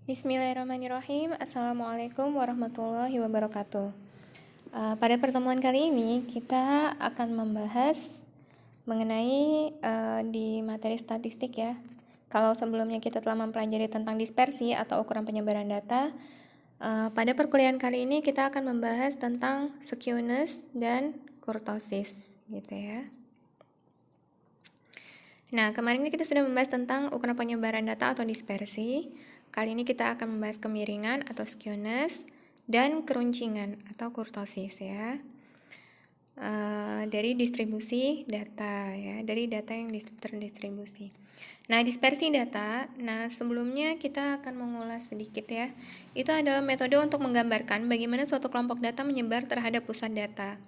Bismillahirrahmanirrahim. Assalamualaikum warahmatullahi wabarakatuh. Pada pertemuan kali ini kita akan membahas mengenai di materi statistik ya. Kalau sebelumnya kita telah mempelajari tentang dispersi atau ukuran penyebaran data, pada perkuliahan kali ini kita akan membahas tentang skewness dan kurtosis gitu ya. Nah, kemarin kita sudah membahas tentang ukuran penyebaran data atau dispersi. Kali ini kita akan membahas kemiringan atau skewness dan keruncingan atau kurtosis ya. Dari distribusi data ya, dari data yang terdistribusi. Nah, dispersi data. Nah, sebelumnya kita akan mengulas sedikit ya. Itu adalah metode untuk menggambarkan bagaimana suatu kelompok data menyebar terhadap pusat data.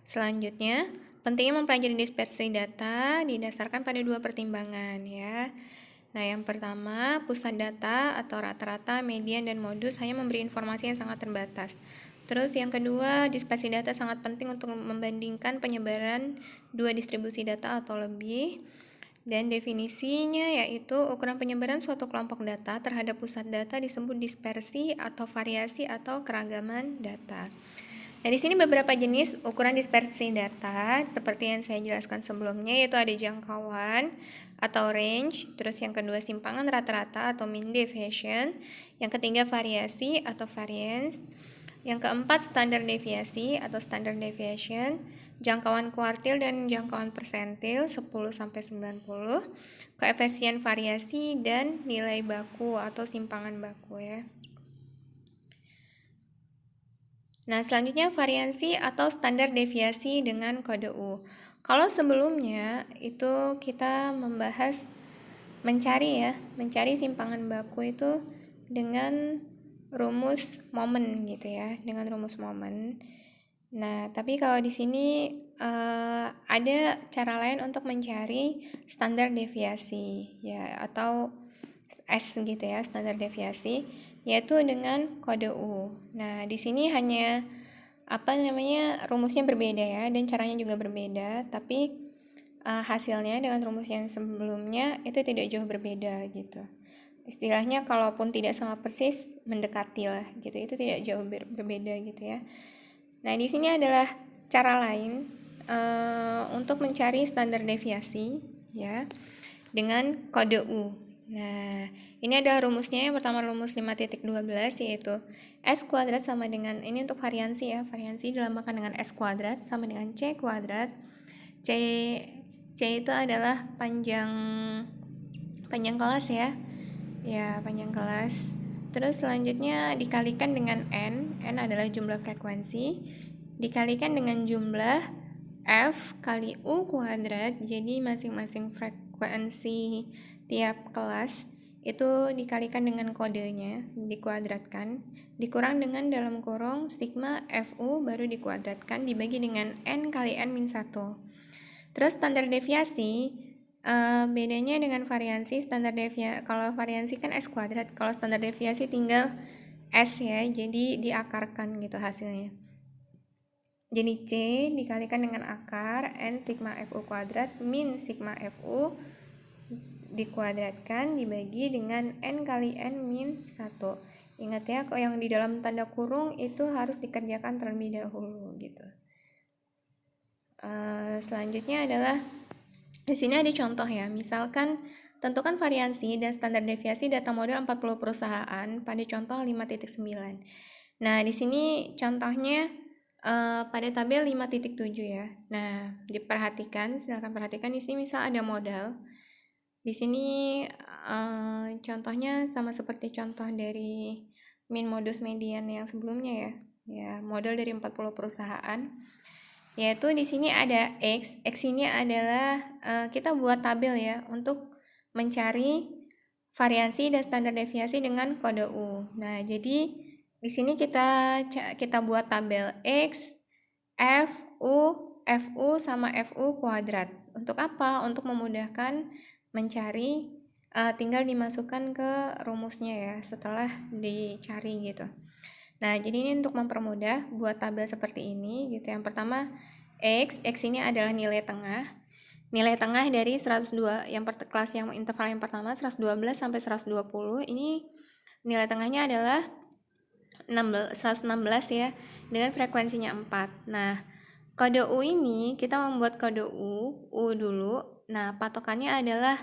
Selanjutnya, pentingnya mempelajari dispersi data didasarkan pada dua pertimbangan ya. Nah, yang pertama, pusat data atau rata-rata, median, dan modus hanya memberi informasi yang sangat terbatas. Terus yang kedua, dispersi data sangat penting untuk membandingkan penyebaran dua distribusi data atau lebih. Dan definisinya yaitu ukuran penyebaran suatu kelompok data terhadap pusat data disebut dispersi atau variasi atau keragaman data. Nah, di sini beberapa jenis ukuran dispersi data seperti yang saya jelaskan sebelumnya, yaitu ada jangkauan atau range, terus yang kedua simpangan rata-rata atau mean deviation, yang ketiga variasi atau variance, yang keempat standar deviasi atau standard deviation, jangkauan kuartil dan jangkauan persentil 10 sampai 90, koefisien variasi dan nilai baku atau simpangan baku ya. Nah, selanjutnya variansi atau standar deviasi dengan kode U. Kalau sebelumnya itu kita membahas mencari simpangan baku itu dengan rumus momen gitu ya, dengan rumus momen. Nah, tapi kalau di sini ada cara lain untuk mencari standar deviasi ya, atau S gitu ya, standar deviasi, yaitu dengan kode U. Nah, di sini hanya rumusnya berbeda ya, dan caranya juga berbeda, tapi hasilnya dengan rumus yang sebelumnya itu tidak jauh berbeda gitu. Istilahnya kalaupun tidak sama persis, mendekati lah gitu, itu tidak jauh berbeda gitu ya. Nah, di sini adalah cara lain untuk mencari standar deviasi ya, dengan kode U. Nah, ini adalah rumusnya. Yang pertama rumus 5.12 yaitu S kuadrat sama dengan, ini untuk variansi ya, variansi dilambangkan dengan S kuadrat sama dengan C kuadrat. C itu adalah panjang kelas ya. Ya, panjang kelas. Terus selanjutnya dikalikan dengan N adalah jumlah frekuensi, dikalikan dengan jumlah F kali U kuadrat, jadi masing-masing frekuensi tiap kelas itu dikalikan dengan kodenya, dikuadratkan, dikurang dengan dalam kurung sigma FU baru dikuadratkan, dibagi dengan N kali N min 1. Terus standar deviasi, bedanya dengan variansi, kalau variansi kan S kuadrat, kalau standar deviasi tinggal S ya, jadi diakarkan gitu hasilnya. Jadi C dikalikan dengan akar N sigma FU kuadrat min sigma FU dikuadratkan dibagi dengan N kali N min 1. Ingat ya, kalau yang di dalam tanda kurung itu harus dikerjakan terlebih dahulu gitu. Selanjutnya adalah di sini ada contoh ya, misalkan tentukan variansi dan standar deviasi data model 40 perusahaan pada contoh 5.9. Nah, di sini contohnya pada tabel 5.7 ya. Nah, silakan perhatikan di sini misal ada modal. Di sini contohnya sama seperti contoh dari min modus median yang sebelumnya ya. Ya, modal dari 40 perusahaan. Yaitu di sini ada X ini adalah kita buat tabel ya untuk mencari variansi dan standar deviasi dengan kode U. Nah, jadi di sini kita buat tabel X, FU sama FU kuadrat. Untuk apa? Untuk memudahkan mencari, tinggal dimasukkan ke rumusnya ya setelah dicari gitu. Nah, jadi ini untuk mempermudah buat tabel seperti ini gitu. Yang pertama X ini adalah nilai tengah. Nilai tengah dari 102 kelas yang interval yang pertama 112 sampai 120 ini nilai tengahnya adalah 116 ya, dengan frekuensinya 4. Nah, kode U ini kita membuat kode U dulu. Nah, patokannya adalah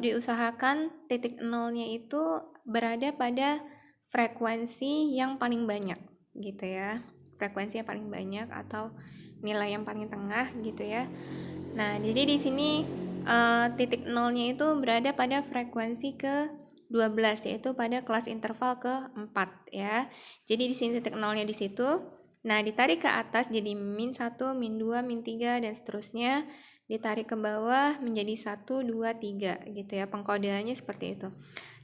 diusahakan titik nolnya itu berada pada frekuensi yang paling banyak gitu ya. Frekuensi yang paling banyak atau nilai yang paling tengah gitu ya. Nah, jadi di sini titik nolnya itu berada pada frekuensi ke 12, yaitu pada kelas interval ke-4 ya. Jadi di sini titik nolnya di situ. Nah, ditarik ke atas jadi min 1, min 2, min 3 dan seterusnya. Ditarik ke bawah menjadi 1, 2, 3 gitu ya. Pengkodeannya seperti itu.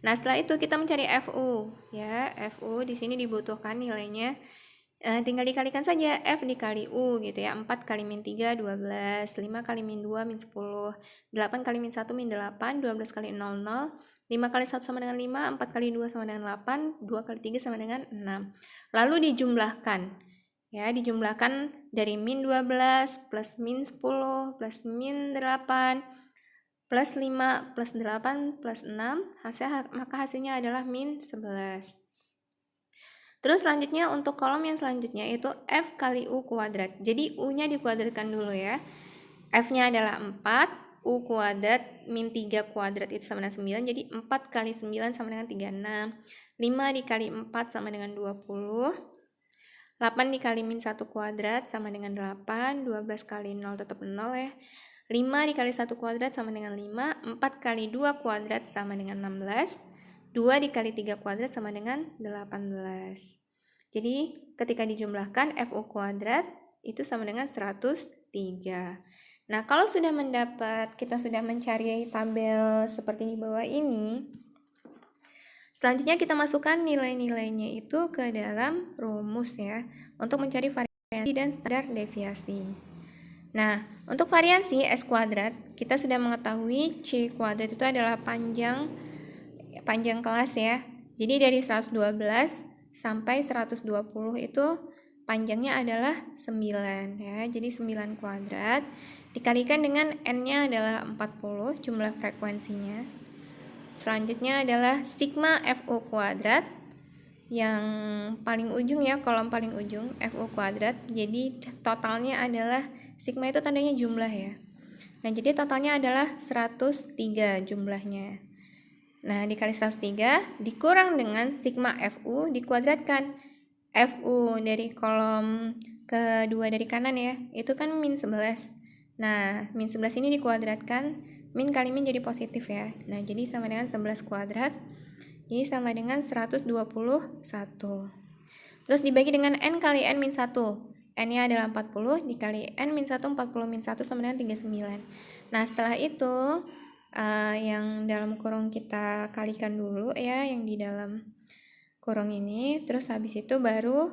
Nah, setelah itu kita mencari FU ya. FU di sini dibutuhkan nilainya tinggal dikalikan saja F dikali U gitu ya. 4 kali min 3 12, 5 kali min 2 min 10, 8 kali min 1 min 8, 12 kali 0 0, 5 kali 1 sama dengan 5, 4 kali 2 sama dengan 8, 2 kali 3 sama dengan 6. Lalu dijumlahkan ya, dijumlahkan dari min 12 plus min 10 plus min 8 plus 5 plus 8 plus 6, maka hasilnya adalah min 11. Terus selanjutnya untuk kolom yang selanjutnya itu F kali U kuadrat. Jadi U-nya dikuadratkan dulu ya. F-nya adalah 4, U kuadrat min 3 kuadrat itu sama dengan 9. Jadi 4 kali 9 sama dengan 36. 5 dikali 4 sama dengan 20. 8 dikali min 1 kuadrat sama dengan 8. 12 kali 0 tetap 0 ya. 5 dikali 1 kuadrat sama dengan 5. 4 kali 2 kuadrat sama dengan 16. 2 dikali 3 kuadrat sama dengan 18. Jadi ketika dijumlahkan FU kuadrat itu sama dengan 103. Nah, kalau sudah kita sudah mencari tabel seperti di bawah ini, selanjutnya kita masukkan nilai-nilainya itu ke dalam rumus ya, untuk mencari variasi dan standar deviasi. Nah, untuk variasi S kuadrat, kita sudah mengetahui C kuadrat itu adalah panjang kelas ya. Jadi dari 112 sampai 120 itu panjangnya adalah 9 ya. Jadi 9 kuadrat dikalikan dengan N-nya adalah 40 jumlah frekuensinya. Selanjutnya adalah sigma FU kuadrat yang paling ujung ya, kolom paling ujung FU kuadrat. Jadi totalnya adalah sigma itu tandanya jumlah ya. Nah, jadi totalnya adalah 103 jumlahnya. Nah, dikali 103 dikurang dengan sigma FU dikuadratkan. FU dari kolom kedua dari kanan ya, itu kan min 11. Nah, min 11 ini dikuadratkan, min kali min jadi positif ya. Nah, jadi sama dengan 11 kuadrat. Jadi sama dengan 121. Terus dibagi dengan N kali N min 1. N-nya adalah 40, dikali N min 1, 40 min 1 sama dengan 39. Nah, setelah itu yang dalam kurung kita kalikan dulu ya, yang di dalam kurung ini. Terus habis itu baru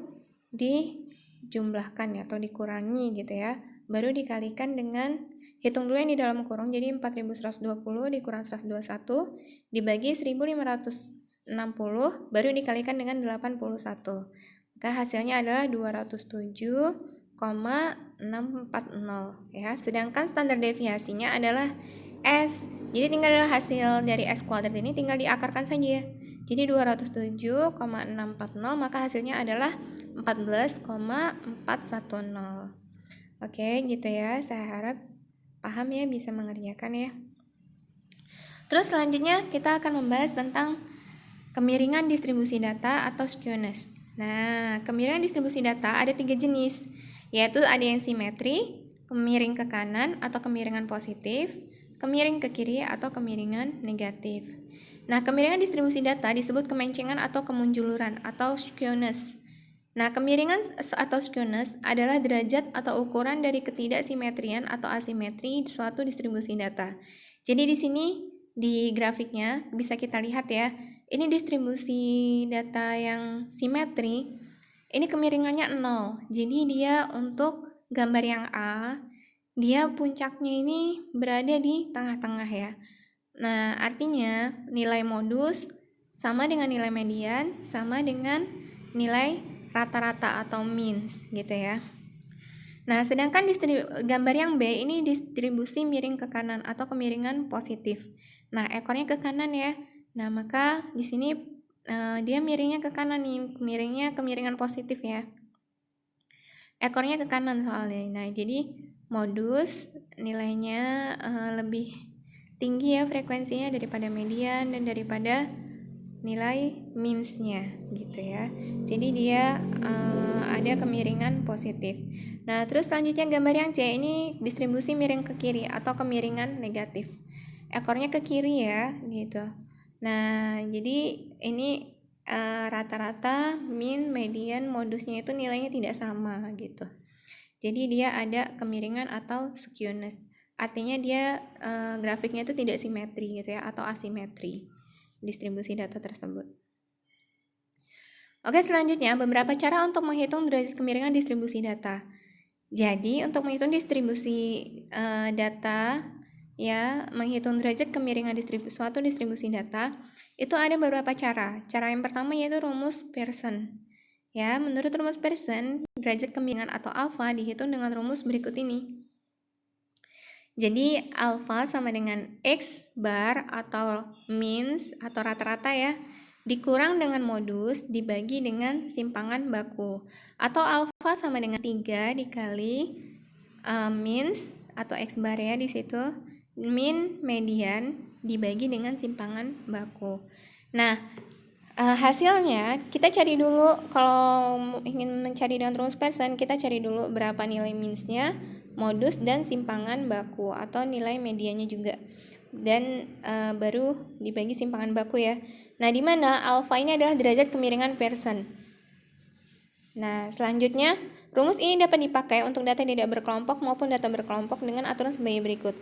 dijumlahkan ya, atau dikurangi gitu ya. Baru dikalikan dengan, hitung dulu yang di dalam kurung. Jadi 4120 dikurang 121 dibagi 1560 baru dikalikan dengan 81. Maka hasilnya adalah 207,640 ya. Sedangkan standar deviasinya adalah S. Jadi tinggal hasil dari S kuadrat ini tinggal diakarkan saja. Jadi 207,640 maka hasilnya adalah 14,410. Oke, gitu ya. Saya harap paham ya, bisa mengerjakan ya. Terus selanjutnya kita akan membahas tentang kemiringan distribusi data atau skewness. Nah, kemiringan distribusi data ada 3 jenis, yaitu ada yang simetri, kemiring ke kanan atau kemiringan positif, kemiring ke kiri atau kemiringan negatif. Nah, kemiringan distribusi data disebut kemencengan atau kemunjuluran atau skewness. Nah, kemiringan atau skewness adalah derajat atau ukuran dari ketidaksimetrian atau asimetri suatu distribusi data. Jadi di sini di grafiknya bisa kita lihat ya, ini distribusi data yang simetri, ini kemiringannya 0. Jadi dia untuk gambar yang A, dia puncaknya ini berada di tengah-tengah ya. Nah, artinya nilai modus sama dengan nilai median, sama dengan nilai rata-rata atau means gitu ya. Nah, sedangkan gambar yang B ini distribusi miring ke kanan atau kemiringan positif. Nah, ekornya ke kanan ya. Nah, maka di sini dia miringnya ke kanan nih, miringnya kemiringan positif ya. Ekornya ke kanan soalnya. Nah, jadi modus nilainya lebih tinggi ya frekuensinya daripada median dan daripada nilai means-nya gitu ya. Jadi dia ada kemiringan positif. Nah, terus selanjutnya gambar yang C ini distribusi miring ke kiri atau kemiringan negatif. Ekornya ke kiri ya, gitu. Nah, jadi ini rata-rata, mean, median, modusnya itu nilainya tidak sama gitu. Jadi dia ada kemiringan atau skewness. Artinya dia grafiknya itu tidak simetri gitu ya, atau asimetri distribusi data tersebut. Oke, selanjutnya beberapa cara untuk menghitung derajat kemiringan distribusi data. Jadi untuk menghitung distribusi data ya, menghitung derajat kemiringan suatu distribusi data itu ada beberapa cara. Cara yang pertama yaitu rumus Pearson. Ya, menurut rumus Pearson, derajat kemiringan atau alfa dihitung dengan rumus berikut ini. Jadi alfa sama dengan X bar atau means atau rata-rata ya, dikurang dengan modus dibagi dengan simpangan baku. Atau alfa sama dengan 3 dikali means atau X bar ya di situ, mean median dibagi dengan simpangan baku. Nah, hasilnya kita cari dulu, kalau ingin mencari dengan rumus Pearson, kita cari dulu berapa nilai means-nya, modus, dan simpangan baku atau nilai mediannya juga. Dan baru dibagi simpangan baku ya. Nah, di mana alfa ini adalah derajat kemiringan Pearson. Nah, selanjutnya rumus ini dapat dipakai untuk data tidak berkelompok maupun data berkelompok dengan aturan sebagai berikut.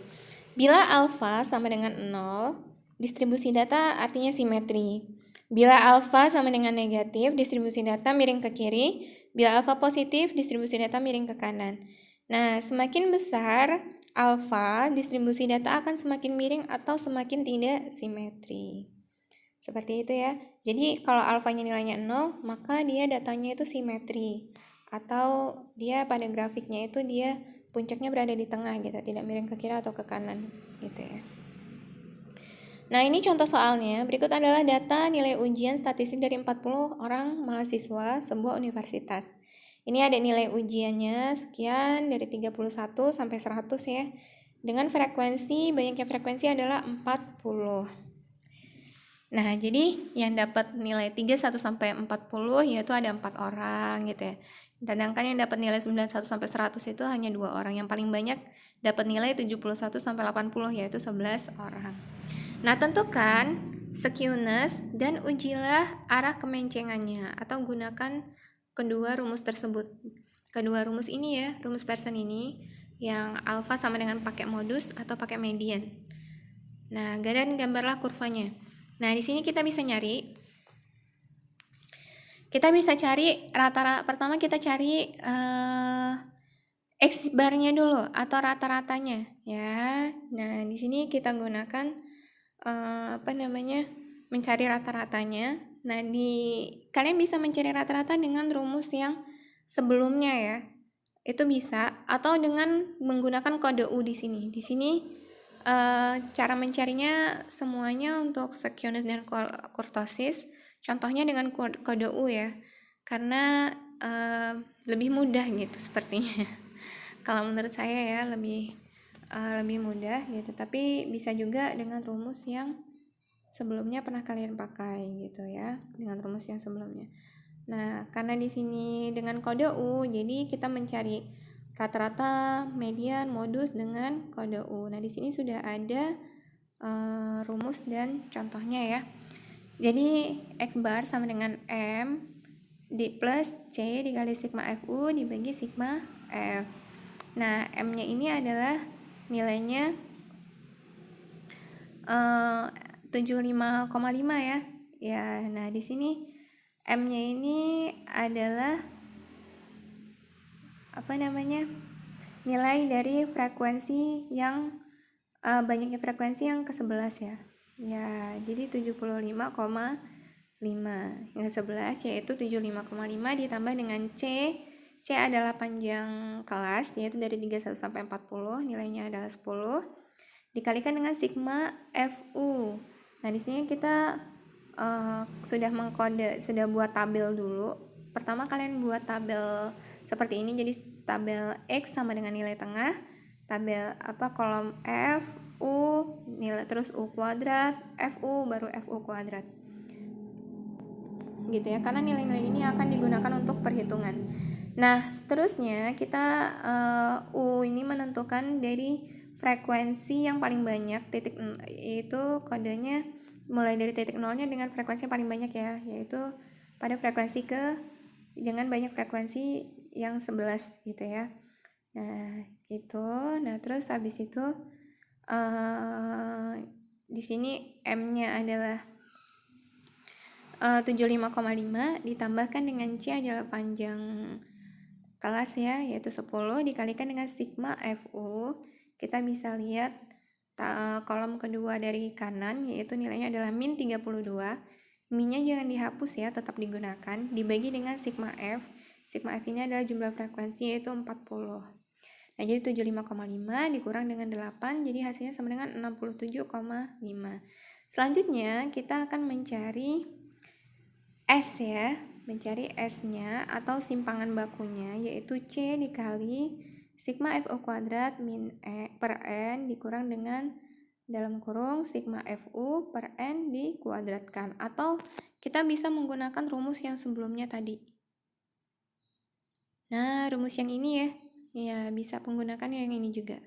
Bila alfa sama dengan 0, distribusi data artinya simetri. Bila alfa sama dengan negatif, distribusi data miring ke kiri. Bila alfa positif, distribusi data miring ke kanan. Nah, semakin besar alfa, distribusi data akan semakin miring atau semakin tidak simetri. Seperti itu ya. Jadi kalau alfanya nilainya 0, maka dia datanya itu simetri. Atau dia pada grafiknya itu dia puncaknya berada di tengah gitu, tidak miring ke kiri atau ke kanan gitu ya. Nah, ini contoh soalnya. Berikut adalah data nilai ujian statistik dari 40 orang mahasiswa sebuah universitas. Ini ada nilai ujiannya sekian dari 31 sampai 100 ya. Dengan frekuensi, banyaknya frekuensi adalah 40. Nah, jadi yang dapat nilai 31 sampai 40 yaitu ada 4 orang gitu ya. Sedangkan yang dapat nilai 91 sampai 100 itu hanya 2 orang. Yang paling banyak dapat nilai 71 sampai 80 yaitu 11 orang. Nah, tentukan skewness dan ujilah arah kemencengannya atau gunakan kedua rumus tersebut. Kedua rumus ini ya, rumus Pearson ini yang alfa sama dengan pakai modus atau pakai median. Nah, dan gambarlah kurvanya. Nah, di sini kita bisa nyari. Kita bisa cari rata-rata. Pertama kita cari X barnya dulu atau rata-ratanya ya. Nah, di sini kita gunakan mencari rata-ratanya. Nah, kalian bisa mencari rata-rata dengan rumus yang sebelumnya ya. Itu bisa, atau dengan menggunakan kode U di sini. Di sini cara mencarinya semuanya untuk skewness dan kurtosis. Contohnya dengan kode U ya. Karena lebih mudah gitu sepertinya. Kalau menurut saya ya lebih mudah gitu, tapi bisa juga dengan rumus yang sebelumnya pernah kalian pakai gitu ya, dengan rumus yang sebelumnya. Nah, karena di sini dengan kode U, jadi kita mencari rata-rata, median, modus dengan kode U. Nah, di sini sudah ada rumus dan contohnya ya. Jadi X bar sama dengan M di plus C dikali sigma FU dibagi sigma F. Nah, M-nya ini adalah nilainya 75,5 ya. Ya, nah di sini M-nya ini adalah nilai dari frekuensi yang banyaknya frekuensi yang ke-11 ya. Ya, jadi 75,5. Yang ke-11 yaitu 75,5 ditambah dengan C. C adalah panjang kelas, yaitu dari 31 sampai 40, nilainya adalah 10. Dikalikan dengan sigma FU. Nah, di sini kita sudah mengkode, sudah buat tabel dulu. Pertama kalian buat tabel seperti ini, jadi tabel X sama dengan nilai tengah, tabel kolom F, U, nilai terus U kuadrat, FU, baru FU kuadrat. Gitu ya, karena nilai-nilai ini akan digunakan untuk perhitungan. Nah, seterusnya kita U ini menentukan dari frekuensi yang paling banyak, titik itu kodenya mulai dari titik nolnya dengan frekuensi yang paling banyak ya, yaitu pada frekuensi dengan banyak frekuensi yang 11 gitu ya. Nah, gitu. Nah, terus habis itu di sini M-nya adalah 75,5 ditambahkan dengan C adalah panjang kelas ya, yaitu 10 dikalikan dengan sigma FU. Kita bisa lihat kolom kedua dari kanan, yaitu nilainya adalah min 32. Min-nya jangan dihapus ya, tetap digunakan, dibagi dengan sigma F. Sigma F ini adalah jumlah frekuensi, yaitu 40. Nah, jadi 75,5 dikurang dengan 8, jadi hasilnya sama dengan 67,5. Selanjutnya, kita akan mencari S ya, mencari S-nya atau simpangan bakunya, yaitu C dikali sigma FU kuadrat min E per N dikurang dengan dalam kurung sigma FU per N dikuadratkan. Atau kita bisa menggunakan rumus yang sebelumnya tadi. Nah, rumus yang ini ya bisa menggunakan yang ini juga.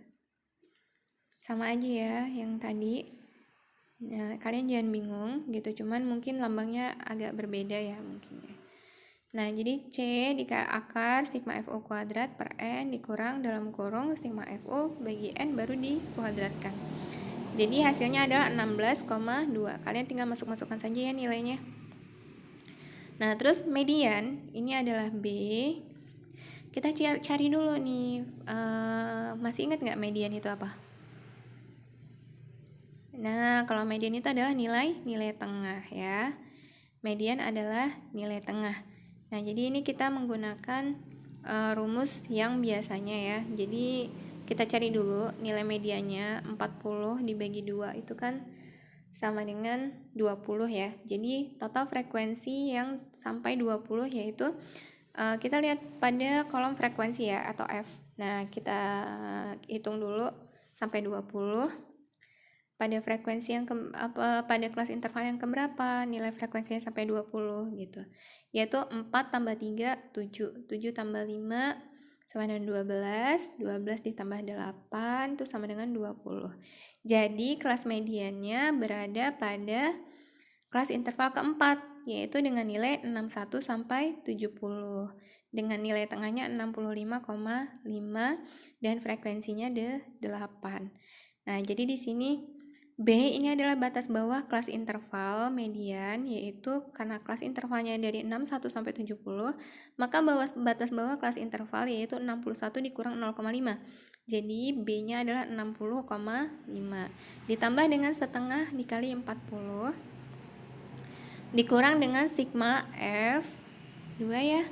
Sama aja ya yang tadi. Nah, kalian jangan bingung gitu, cuman mungkin lambangnya agak berbeda ya mungkin ya. Nah, jadi C dikali akar sigma FU kuadrat per N dikurang dalam kurung sigma FU bagi N baru dikuadratkan. Jadi hasilnya adalah 16,2. Kalian tinggal masuk-masukkan saja ya nilainya. Nah, terus median ini adalah B. Kita cari dulu nih, masih ingat nggak median itu apa? Nah, kalau median itu adalah nilai tengah ya. Median adalah nilai tengah. Nah, jadi ini kita menggunakan rumus yang biasanya ya. Jadi kita cari dulu nilai mediannya 40 dibagi 2 itu kan sama dengan 20 ya. Jadi total frekuensi yang sampai 20 yaitu kita lihat pada kolom frekuensi ya atau F. Nah, kita hitung dulu sampai 20. Pada frekuensi yang pada kelas interval yang keberapa nilai frekuensinya sampai 20 gitu, yaitu 4 tambah 3 7, 7 tambah 5 sama dengan 12, 12 ditambah 8 itu sama dengan 20. Jadi kelas mediannya berada pada kelas interval keempat, yaitu dengan nilai 61 sampai 70 dengan nilai tengahnya 65,5 dan frekuensinya 8. Nah, jadi di sini B ini adalah batas bawah kelas interval median, yaitu karena kelas intervalnya dari 61 sampai 70, maka batas bawah kelas interval yaitu 61 dikurang 0,5. Jadi B-nya adalah 60,5. Ditambah dengan setengah dikali 40 dikurang dengan sigma F2 ya.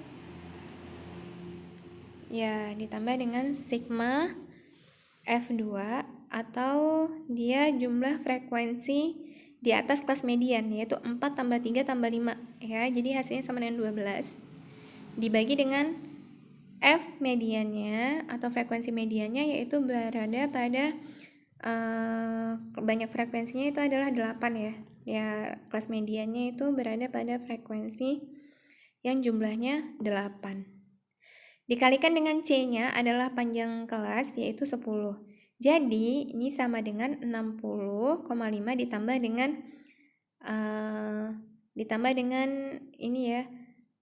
Ya, ditambah dengan sigma F2 atau dia jumlah frekuensi di atas kelas median, yaitu 4 tambah 3 tambah 5 ya. Jadi hasilnya sama dengan 12 dibagi dengan F mediannya atau frekuensi mediannya, yaitu berada pada banyak frekuensinya itu adalah 8 ya. Ya, kelas mediannya itu berada pada frekuensi yang jumlahnya 8. Dikalikan dengan C-nya adalah panjang kelas, yaitu 10. Jadi, ini sama dengan 60,5 ditambah dengan ini ya,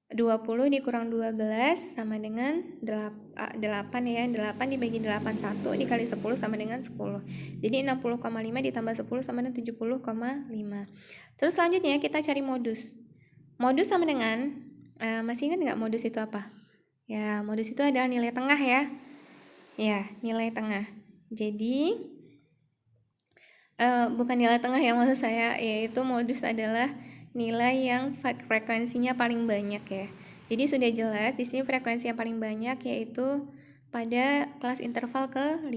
20 dikurang 12 sama dengan 8 ya. 8 dibagi 81 dikali 10 sama dengan 10. Jadi 60,5 ditambah 10 sama dengan 70,5. Terus selanjutnya kita cari modus. Modus sama dengan, masih ingat nggak modus itu apa? Ya, modus itu adalah nilai tengah ya. Ya, nilai tengah. Jadi bukan nilai tengah yang maksud saya, yaitu modus adalah nilai yang frekuensinya paling banyak ya. Jadi sudah jelas di sini frekuensi yang paling banyak yaitu pada kelas interval ke-5,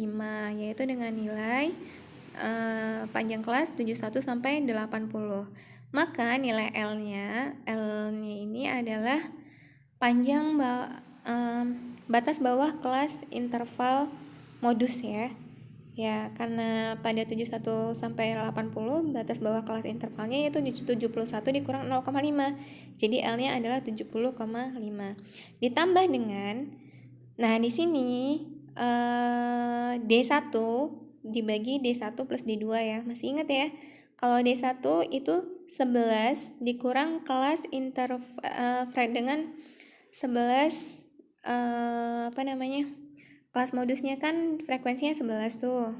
yaitu dengan nilai panjang kelas 71 sampai 80. Maka nilai L-nya ini adalah panjang batas bawah kelas interval modus ya. Ya, karena pada 71 sampai 80 batas bawah kelas intervalnya yaitu 71 dikurang 0,5. Jadi L-nya adalah 70,5. Ditambah dengan di sini D1 dibagi D1 plus D2 ya. Masih ingat ya? Kalau D1 itu 11 dikurang kelas dengan 11 kelas modusnya kan frekuensinya 11 tuh.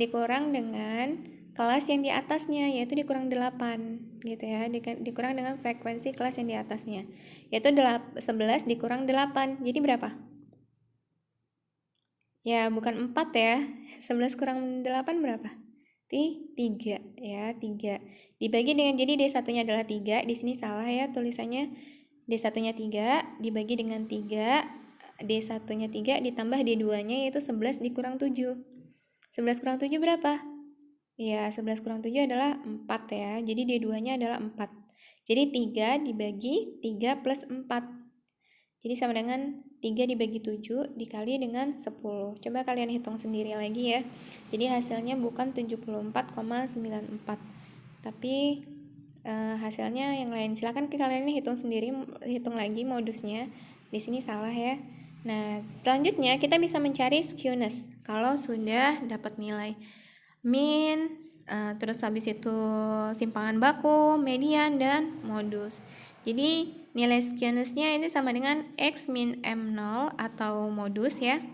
Dikurang dengan kelas yang di atasnya yaitu dikurang 8 gitu ya. Dikurang dengan frekuensi kelas yang di atasnya. Yaitu 11 dikurang 8. Jadi berapa? Ya, bukan 4 ya. 11 kurang 8 berapa? 3 ya, 3. Dibagi dengan, jadi D1-nya adalah 3. Di sini salah ya tulisannya. D1-nya 3 dibagi dengan 3. D1-nya 3 ditambah D2-nya yaitu 11 dikurang 7. 11 kurang 7 berapa? Ya, 11 kurang 7 adalah 4 ya. Jadi D2-nya adalah 4. Jadi 3 dibagi 3 plus 4. Jadi sama dengan 3 dibagi 7 dikali dengan 10. Coba kalian hitung sendiri lagi ya. Jadi hasilnya bukan 74,94. Tapi hasilnya yang lain. Silakan kalian hitung sendiri, hitung lagi modusnya. Di sini salah ya. Nah, selanjutnya kita bisa mencari skewness. Kalau sudah dapat nilai min, terus habis itu simpangan baku, median, dan modus. Jadi nilai skewness-nya ini sama dengan X min M0 atau modus ya.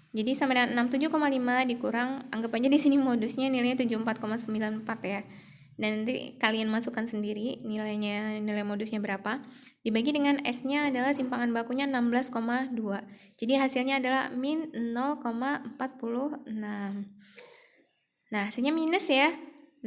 Jadi sama dengan 67,5 dikurang, anggap aja di sini modusnya nilainya 74,94 ya. Dan nanti kalian masukkan sendiri nilai modusnya berapa. Dibagi dengan S-nya adalah simpangan bakunya 16,2. Jadi hasilnya adalah min 0,46. Nah, hasilnya minus ya.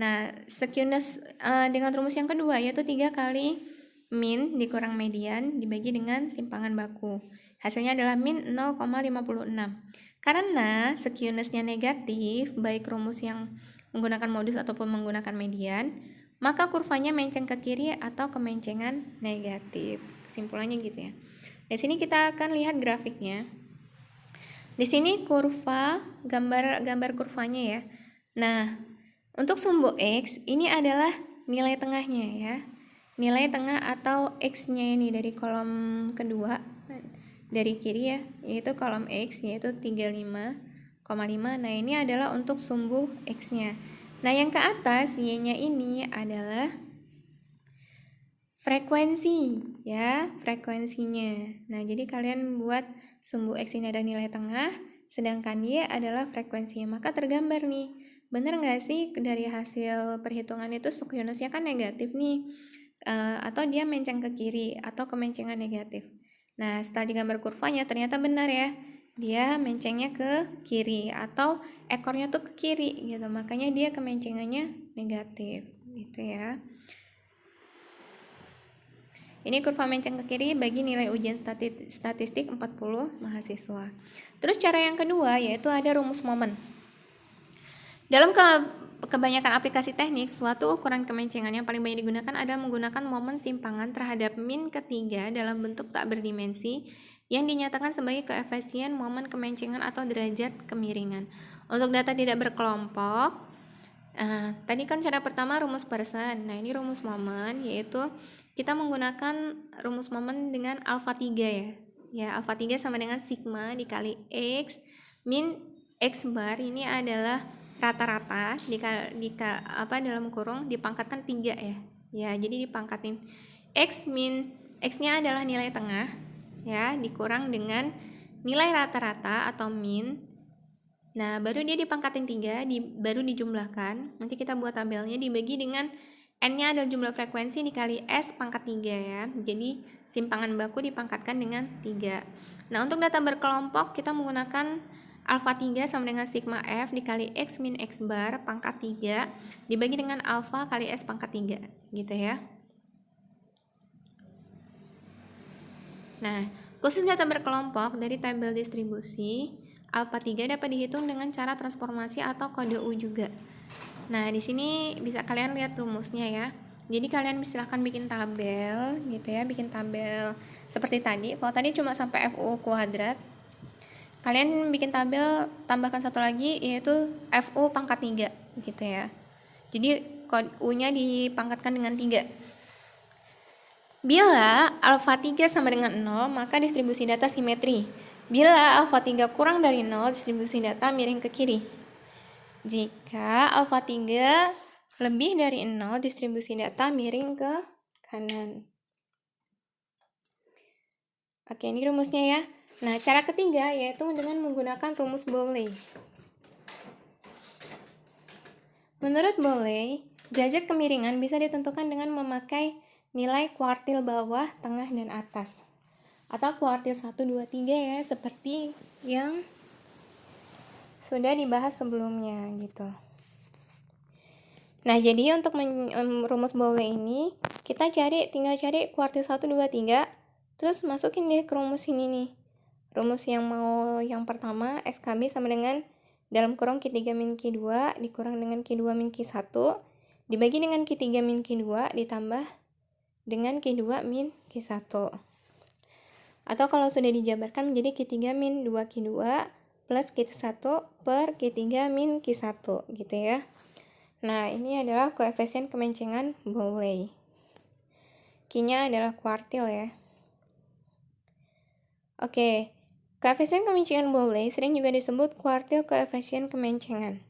Nah, skewness dengan rumus yang kedua yaitu 3 kali min dikurang median dibagi dengan simpangan baku. Hasilnya adalah min 0,56. Karena skewness-nya negatif, baik rumus yang menggunakan modus ataupun menggunakan median, maka kurvanya menceng ke kiri atau kemencengan negatif. Kesimpulannya gitu ya. Di sini kita akan lihat grafiknya. Di sini kurva, gambar kurvanya ya. Nah, untuk sumbu X ini adalah nilai tengahnya ya. Nilai tengah atau X-nya ini dari kolom kedua dari kiri ya, yaitu kolom X yaitu 35,5. Nah, ini adalah untuk sumbu X-nya. Nah, yang ke atas Y-nya ini adalah frekuensi ya, frekuensinya. Nah, jadi kalian buat sumbu X ini ada nilai tengah, sedangkan Y adalah frekuensinya. Maka tergambar nih, bener nggak sih dari hasil perhitungan itu skewness-nya kan negatif nih, atau dia menceng ke kiri atau kemencengan negatif. Nah, setelah digambar kurvanya ternyata benar ya, dia mencengnya ke kiri atau ekornya tuh ke kiri gitu, makanya dia kemencengannya negatif gitu ya. Ini kurva menceng ke kiri bagi nilai ujian statistik 40 mahasiswa. Terus cara yang kedua yaitu ada rumus momen. Dalam kebanyakan aplikasi teknik, suatu ukuran kemencengan yang paling banyak digunakan adalah menggunakan momen simpangan terhadap min ketiga dalam bentuk tak berdimensi yang dinyatakan sebagai koefisien momen kemencengan atau derajat kemiringan. Untuk data tidak berkelompok, tadi kan cara pertama rumus Pearson. Nah, ini rumus momen, yaitu kita menggunakan rumus momen dengan alfa 3 ya. Ya, alfa 3 sama dengan sigma dikali X min X bar ini adalah rata-rata dalam kurung dipangkatkan 3 ya. Ya, jadi dipangkatin X-nya adalah nilai tengah ya, dikurang dengan nilai rata-rata atau min. Nah, baru dia dipangkatin 3, baru dijumlahkan. Nanti kita buat tabelnya, dibagi dengan N-nya adalah jumlah frekuensi dikali S pangkat 3 ya. Jadi simpangan baku dipangkatkan dengan 3. Nah, untuk data berkelompok kita menggunakan alfa 3 sama dengan sigma F dikali X min X bar pangkat 3 dibagi dengan alfa kali S pangkat 3 gitu ya. Nah, khusus data berkelompok dari tabel distribusi, alfa 3 dapat dihitung dengan cara transformasi atau kode U juga. Nah, di sini bisa kalian lihat rumusnya ya. Jadi kalian silahkan bikin tabel gitu ya, bikin tabel seperti tadi. Kalau tadi cuma sampai FU kuadrat, kalian bikin tabel tambahkan satu lagi yaitu FU pangkat 3 gitu ya. Jadi U-nya dipangkatkan dengan 3. Bila alfa 3 sama dengan 0, maka distribusi data simetri. Bila alfa 3 kurang dari 0, distribusi data miring ke kiri. Jika alfa 3 lebih dari 0, distribusi data miring ke kanan. Oke, ini rumusnya ya. Nah, cara ketiga yaitu dengan menggunakan rumus Bowley. Menurut Bowley, derajat kemiringan bisa ditentukan dengan memakai nilai kuartil bawah, tengah, dan atas. Atau kuartil 1, 2, 3 ya, seperti yang sudah dibahas sebelumnya gitu. Nah, jadi untuk rumus Bowley ini, kita tinggal cari kuartil 1, 2, 3, terus masukin deh ke rumus ini nih. Rumus yang pertama, SKB sama dengan dalam kurung Q3 min Q2 dikurang dengan Q2 min Q1 dibagi dengan Q3 min Q2 ditambah dengan Q2 min Q1. Atau kalau sudah dijabarkan menjadi Q3 min 2 Q2 plus Q1 per Q3 min Q1 gitu ya. Nah, ini adalah koefisien kemencengan Bowley. Q-nya adalah kuartil ya. Oke. Koefisien kemencengan Bowley sering juga disebut kuartil koefisien kemencengan.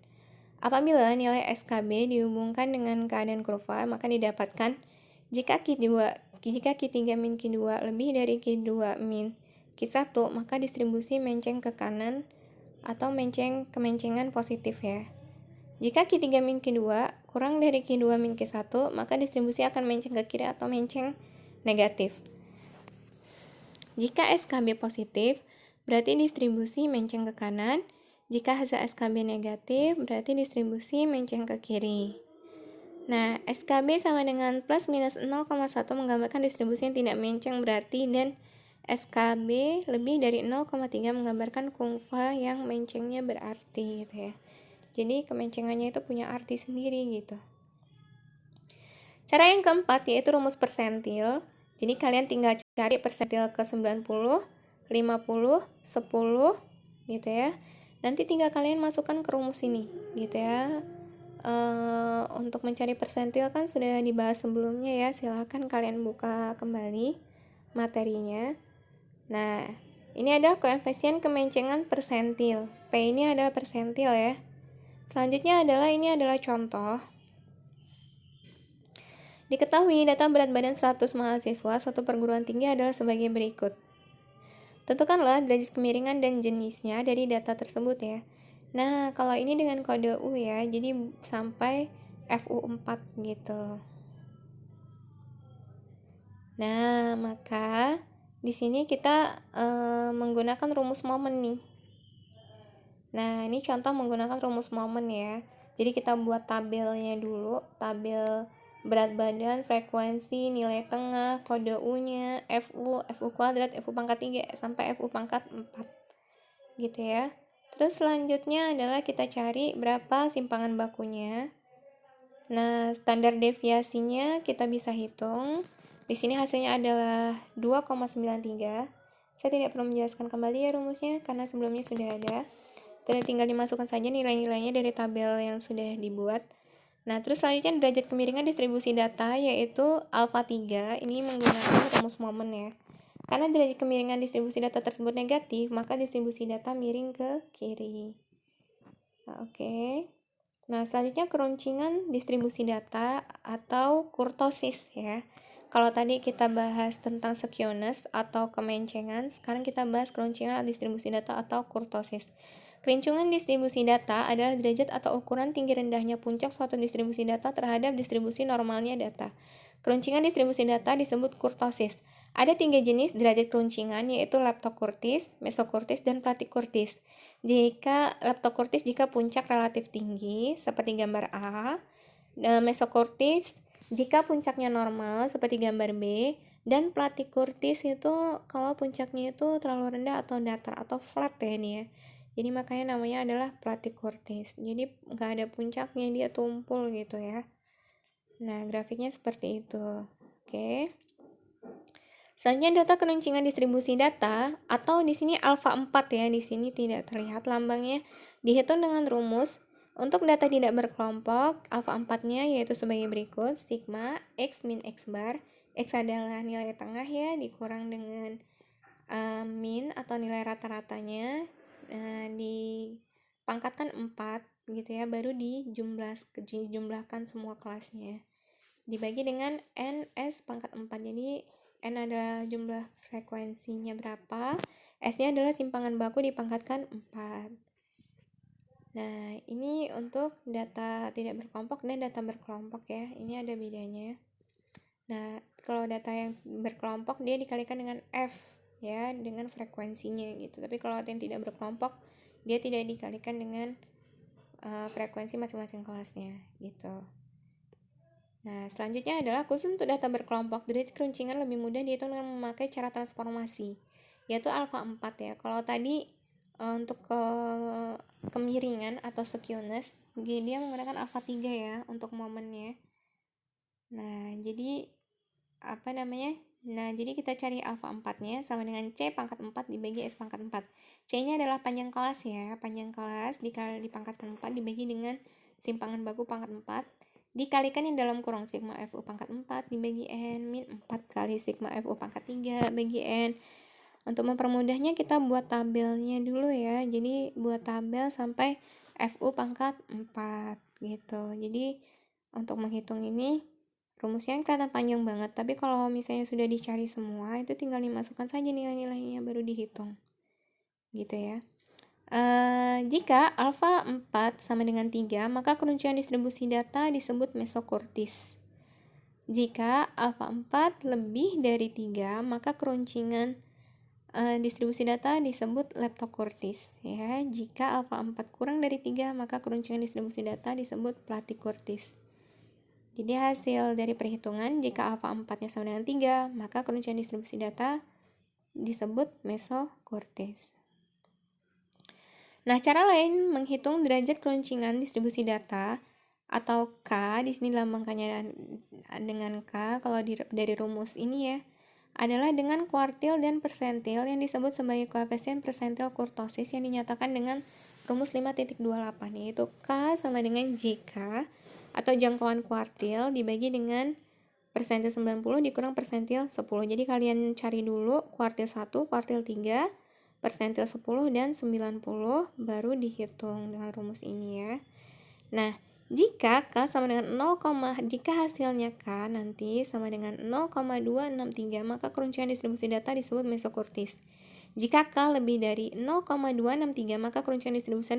Apabila nilai SKB dihubungkan dengan keadaan kurva, maka didapatkan jika Q3 min Q2 lebih dari Q2 min Q1, maka distribusi menceng ke kanan atau kemencengan positif ya. Jika Q3 min Q2 kurang dari Q2 min Q1, maka distribusi akan menceng ke kiri atau menceng negatif. Jika SKB positif, berarti distribusi menceng ke kanan. Jika hasil SKB negatif, berarti distribusi menceng ke kiri. Nah, SKB sama dengan plus minus 0,1 menggambarkan distribusi yang tidak menceng berarti, dan SKB lebih dari 0,3 menggambarkan kurva yang mencengnya berarti gitu ya. Jadi kemencengannya itu punya arti sendiri gitu. Cara yang keempat yaitu rumus persentil. Jadi kalian tinggal cari persentil ke 90, 50, 10 gitu ya. Nanti tinggal kalian masukkan ke rumus ini gitu ya. Untuk mencari persentil kan sudah dibahas sebelumnya ya. Silahkan kalian buka kembali materinya. Nah, ini adalah koefisien kemencengan persentil. P ini adalah persentil ya. Selanjutnya ini adalah contoh. Diketahui data berat badan 100 mahasiswa satu perguruan tinggi adalah sebagai berikut. Tentukanlah derajat kemiringan dan jenisnya dari data tersebut ya. Nah, kalau ini dengan kode U ya, jadi sampai FU4 gitu. Nah, maka di sini kita menggunakan rumus momen nih. Nah, ini contoh menggunakan rumus momen ya. Jadi kita buat tabelnya dulu, tabel berat badan, frekuensi, nilai tengah, kode U-nya, FU kuadrat, FU pangkat 3 sampai FU pangkat 4 gitu ya. Terus selanjutnya adalah kita cari berapa simpangan bakunya. Nah, standar deviasinya kita bisa hitung. Di sini hasilnya adalah 2,93. Saya tidak perlu menjelaskan kembali ya rumusnya karena sebelumnya sudah ada. Dan tinggal dimasukkan saja nilai-nilainya dari tabel yang sudah dibuat. Nah, terus selanjutnya derajat kemiringan distribusi data yaitu alfa 3. Ini menggunakan rumus momen ya. Karena derajat kemiringan distribusi data tersebut negatif, maka distribusi data miring ke kiri. Nah, oke. Nah, selanjutnya keruncingan distribusi data atau kurtosis ya. Kalau tadi kita bahas tentang skewness atau kemencengan, sekarang kita bahas keruncingan distribusi data atau kurtosis. Kerincingan distribusi data adalah derajat atau ukuran tinggi rendahnya puncak suatu distribusi data terhadap distribusi normalnya data. Keruncingan distribusi data disebut kurtosis. Ada 3 jenis derajat keruncingan yaitu leptokurtis, mesokurtis, dan platikurtis. Jika leptokurtis jika puncak relatif tinggi seperti gambar A, mesokurtis jika puncaknya normal seperti gambar B, dan platikurtis itu kalau puncaknya itu terlalu rendah atau datar atau flat ya ini ya. Jadi makanya namanya adalah platikurtis. Jadi nggak ada puncaknya, dia tumpul gitu ya. Nah, grafiknya seperti itu. Oke. Selanjutnya data keruncingan distribusi data atau di sini alfa 4 ya, di sini tidak terlihat lambangnya. Dihitung dengan rumus. Untuk data tidak berkelompok, alfa 4-nya yaitu sebagai berikut: sigma x min x bar. X adalah nilai tengah ya, dikurang dengan min atau nilai rata-ratanya, dipangkatkan 4 gitu ya, baru dijumlahkan semua kelasnya. Dibagi dengan n s pangkat 4. Jadi n adalah jumlah frekuensinya berapa, s-nya adalah simpangan baku dipangkatkan 4. Nah, ini untuk data tidak berkelompok dan data berkelompok ya. Ini ada bedanya. Nah, kalau data yang berkelompok dia dikalikan dengan F ya, dengan frekuensinya gitu. Tapi kalau yang tidak berkelompok dia tidak dikalikan dengan frekuensi masing-masing kelasnya gitu. Nah, selanjutnya adalah khusus untuk data berkelompok, derajat keruncingan lebih mudah dihitung dengan memakai cara transformasi, yaitu alfa 4 ya. Kalau tadi untuk kemiringan atau skewness, dia menggunakan alfa 3 ya untuk momennya. Nah, jadi jadi kita cari alfa 4-nya sama dengan C pangkat 4 dibagi S pangkat 4. C-nya adalah panjang kelas ya. Panjang kelas dikali dipangkatkan 4 dibagi dengan simpangan baku pangkat 4. Dikalikan yang dalam kurung sigma FU pangkat 4 dibagi N min 4 kali sigma FU pangkat 3 bagi N. Untuk mempermudahnya kita buat tabelnya dulu ya. Jadi buat tabel sampai FU pangkat 4 gitu. Jadi untuk menghitung ini rumusnya kelihatan panjang banget, tapi kalau misalnya sudah dicari semua, itu tinggal dimasukkan saja nilai-nilainya baru dihitung. Gitu ya. Jika alfa 4 sama dengan 3, maka keruncingan distribusi data disebut mesokortis. Jika alfa 4 lebih dari 3, maka keruncingan distribusi data disebut leptokortis ya. Jika alfa 4 kurang dari 3, maka keruncingan distribusi data disebut platikortis. Jadi hasil dari perhitungan, jika alfa 4-nya sama dengan 3, maka keruncingan distribusi data disebut mesokortis. Nah, cara lain menghitung derajat keruncingan distribusi data atau K, di sini lambangkannya dengan K kalau dari rumus ini ya, adalah dengan kuartil dan persentil yang disebut sebagai koefisien persentil kurtosis yang dinyatakan dengan rumus 5.28, yaitu K sama dengan JK atau jangkauan kuartil dibagi dengan persentil 90 dikurang persentil 10. Jadi kalian cari dulu kuartil 1, kuartil 3, persentil 10 dan 90 baru dihitung dengan rumus ini ya. Nah, jika K sama dengan 0, jika hasilnya K nanti sama dengan 0,263, maka keruncingan distribusi data disebut mesokortis. Jika K lebih dari 0,263, maka keruncingan distribusi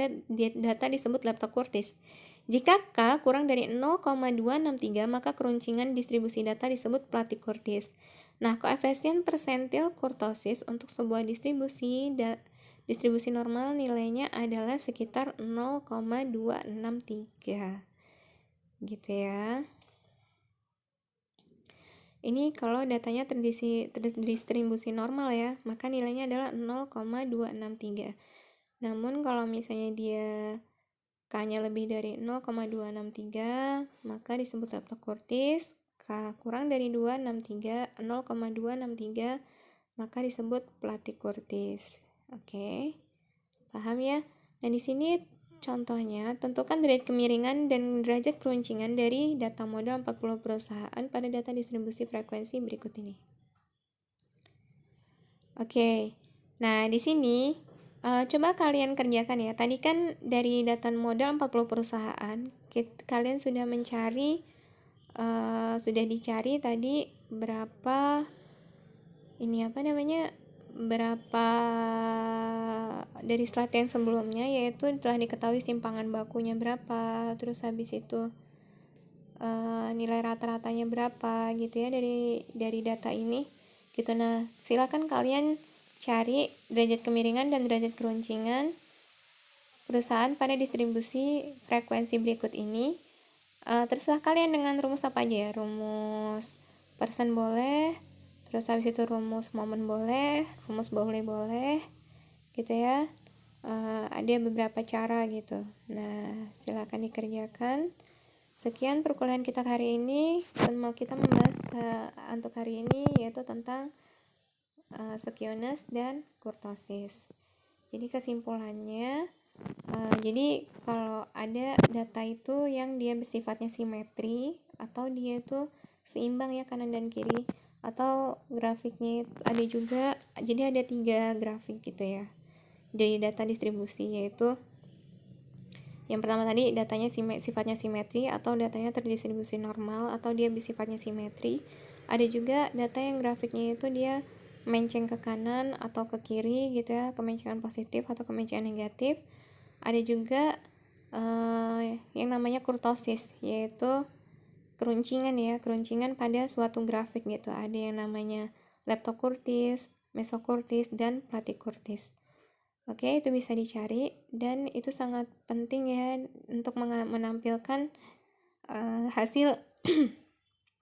data disebut leptokortis. Jika K kurang dari 0,263, maka keruncingan distribusi data disebut platikortis. Nah, koefisien persentil kurtosis untuk sebuah distribusi normal nilainya adalah sekitar 0,263. Gitu ya. Ini kalau datanya terdistribusi normal ya, maka nilainya adalah 0,263. Namun kalau misalnya dia K-nya lebih dari 0,263, maka disebut leptokortis. K kurang dari 0,263, maka disebut platikortis. Oke. Paham ya? Nah, di sini contohnya, tentukan derajat kemiringan dan derajat keruncingan dari data model 40 perusahaan pada data distribusi frekuensi berikut ini. Oke. Nah, di sini coba kalian kerjakan ya. Tadi kan dari data model 40 perusahaan, kalian sudah mencari sudah dicari tadi berapa berapa dari slide yang sebelumnya, yaitu telah diketahui simpangan bakunya berapa, terus habis itu nilai rata-ratanya berapa gitu ya dari data ini gitu. Nah, silakan kalian cari derajat kemiringan dan derajat keruncingan perusahaan pada distribusi frekuensi berikut ini. Terserah kalian dengan rumus apa aja ya, rumus persen boleh, terus habis itu rumus momen boleh, rumus boleh gitu ya. Ada beberapa cara gitu. Nah, silakan dikerjakan Sekian perkuliahan kita hari ini, dan mau kita membahas untuk hari ini yaitu tentang skiones dan kurtosis. Jadi kesimpulannya, jadi kalau ada data itu yang dia bersifatnya simetri atau dia itu seimbang ya kanan dan kiri, atau grafiknya itu ada juga, jadi ada 3 grafik gitu ya dari data distribusi, yaitu yang pertama tadi datanya sifatnya simetri atau datanya terdistribusi normal atau dia bersifatnya simetri. Ada juga data yang grafiknya itu dia menceng ke kanan atau ke kiri gitu ya, kemencengan positif atau kemencengan negatif. Ada juga yang namanya kurtosis, yaitu keruncingan pada suatu grafik gitu. Ada yang namanya leptokurtis, mesokurtis, dan platykurtis. Oke, itu bisa dicari dan itu sangat penting ya untuk menampilkan hasil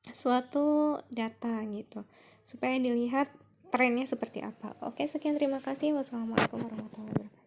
suatu data gitu, supaya dilihat trennya seperti apa. Oke, sekian, terima kasih. Wassalamualaikum warahmatullahi wabarakatuh.